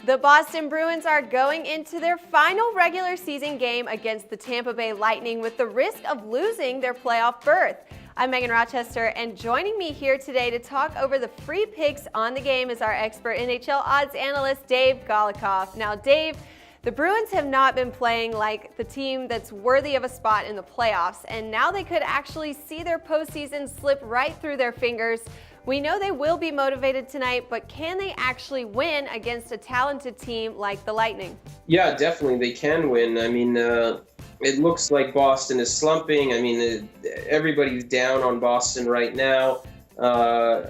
The Boston Bruins are going into their final regular season game against the Tampa Bay Lightning with the risk of losing their playoff berth. I'm Megan Rochester, and joining me here today to talk over the free picks on the game is our expert NHL odds analyst, Dave Golikoff. Now, Dave, the Bruins have not been playing like the team that's worthy of a spot in the playoffs, and now they could actually see their postseason slip right through their fingers. We know they will be motivated tonight, but can they actually win against a talented team like the Lightning? Yeah, definitely they can win. I mean, it looks like Boston is slumping. I mean, everybody's down on Boston right now.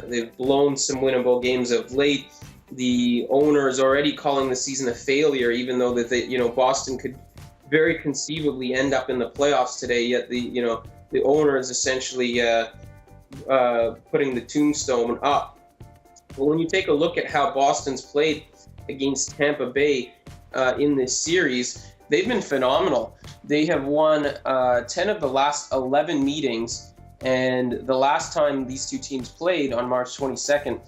They've blown some winnable games of late. The owner is already calling the season a failure, even though that Boston could very conceivably end up in the playoffs today. Yet the owner is essentially putting the tombstone up. But when you take a look at how Boston's played against Tampa Bay in this series, they've been phenomenal. They have won 10 of the last 11 meetings, and the last time these two teams played on March 22nd,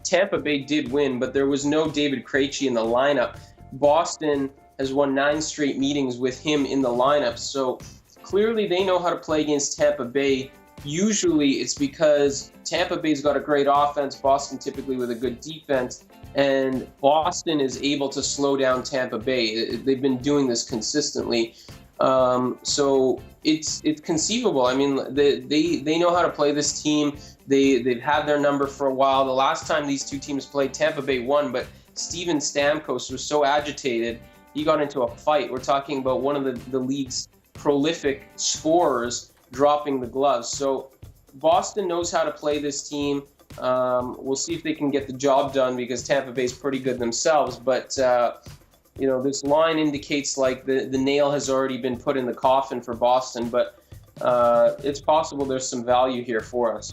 Tampa Bay did win, but there was no David Krejci in the lineup. Boston has won 9 straight meetings with him in the lineup, so clearly they know how to play against Tampa Bay. Usually it's because Tampa Bay's got a great offense, Boston typically with a good defense, and Boston is able to slow down Tampa Bay. They've been doing this consistently. So it's conceivable. I mean, they know how to play this team. They've had their number for a while. The last time these two teams played, Tampa Bay won, but Steven Stamkos was so agitated, he got into a fight. We're talking about one of the league's prolific scorers dropping the gloves. So Boston knows how to play this team. We'll see if they can get the job done because Tampa Bay's pretty good themselves. But this line indicates like the nail has already been put in the coffin for Boston. But it's possible there's some value here for us.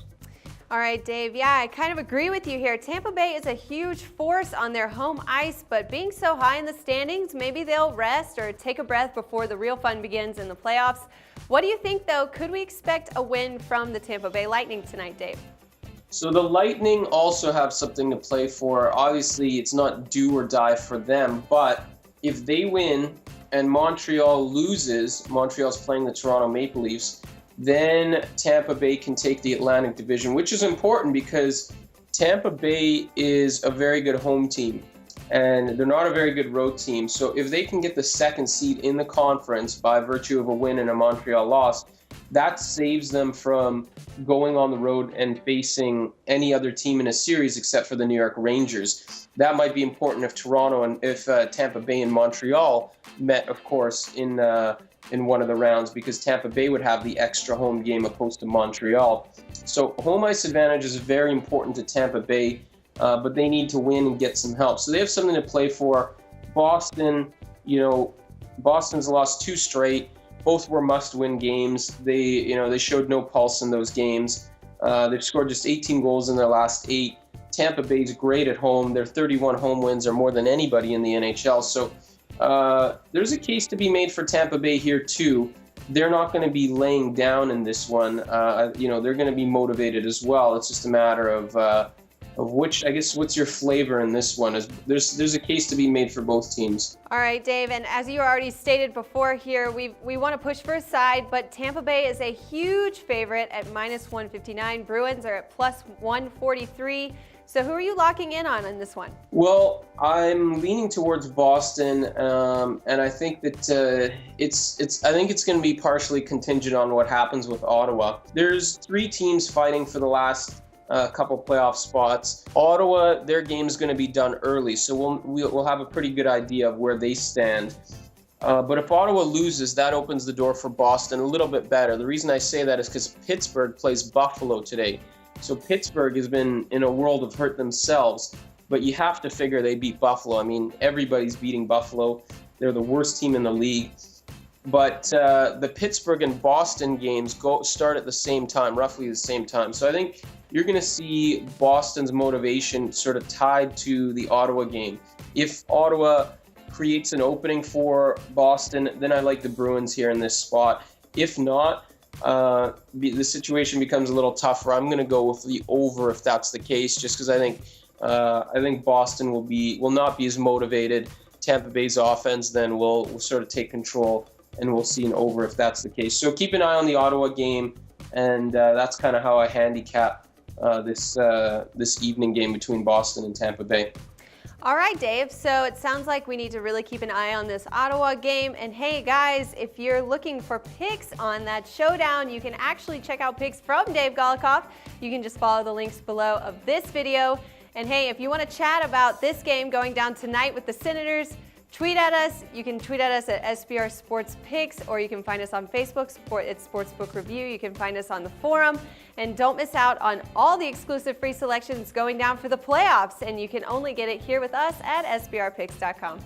All right, Dave. Yeah, I kind of agree with you here. Tampa Bay is a huge force on their home ice, but being so high in the standings, maybe they'll rest or take a breath before the real fun begins in the playoffs. What do you think, though? Could we expect a win from the Tampa Bay Lightning tonight, Dave? So the Lightning also have something to play for. Obviously, it's not do or die for them, but if they win and Montreal loses, Montreal's playing the Toronto Maple Leafs, then Tampa Bay can take the Atlantic Division, which is important because Tampa Bay is a very good home team and they're not a very good road team. So if they can get the second seed in the conference by virtue of a win and a Montreal loss, that saves them from going on the road and facing any other team in a series except for the New York Rangers. That might be important if Toronto and if Tampa Bay and Montreal met, of course, in one of the rounds, because Tampa Bay would have the extra home game opposed to Montreal. So home ice advantage is very important to Tampa Bay, but they need to win and get some help. So they have something to play for. Boston, Boston's lost 2 straight. Both were must-win games. They showed no pulse in those games. They've scored just 18 goals in their last 8. Tampa Bay's great at home. Their 31 home wins are more than anybody in the NHL. So there's a case to be made for Tampa Bay here too. They're not going to be laying down in this one. They're going to be motivated as well. It's just a matter of which, I guess, what's your flavor in this one? There's a case to be made for both teams. All right, Dave, and as you already stated before here, we want to push for a side, but Tampa Bay is a huge favorite at -159. Bruins are at +143. So who are you locking in on this one? Well, I'm leaning towards Boston, and I think that I think it's going to be partially contingent on what happens with Ottawa. There's 3 teams fighting for the last couple playoff spots. Ottawa, their game's going to be done early, so we'll have a pretty good idea of where they stand. But if Ottawa loses, that opens the door for Boston a little bit better. The reason I say that is because Pittsburgh plays Buffalo today. So Pittsburgh has been in a world of hurt themselves, but you have to figure they beat Buffalo. I mean, everybody's beating Buffalo. They're the worst team in the league. But the Pittsburgh and Boston games start at the same time, roughly the same time. So I think you're going to see Boston's motivation sort of tied to the Ottawa game. If Ottawa creates an opening for Boston, then I like the Bruins here in this spot. If not, the situation becomes a little tougher. I'm going to go with the over if that's the case, just because I think I think Boston will not be as motivated. Tampa Bay's offense then will sort of take control, and we'll see an over if that's the case. So keep an eye on the Ottawa game, and that's kind of how I handicap this evening game between Boston and Tampa Bay. All right, Dave. So it sounds like we need to really keep an eye on this Ottawa game. And hey, guys, if you're looking for picks on that showdown, you can actually check out picks from Dave Golikoff. You can just follow the links below of this video. And hey, if you want to chat about this game going down tonight with the Senators, tweet at us. You can tweet at us at SBR Sports Picks, or you can find us on Facebook. It's Sportsbook Review. You can find us on the forum. And don't miss out on all the exclusive free selections going down for the playoffs. And you can only get it here with us at sbrpicks.com.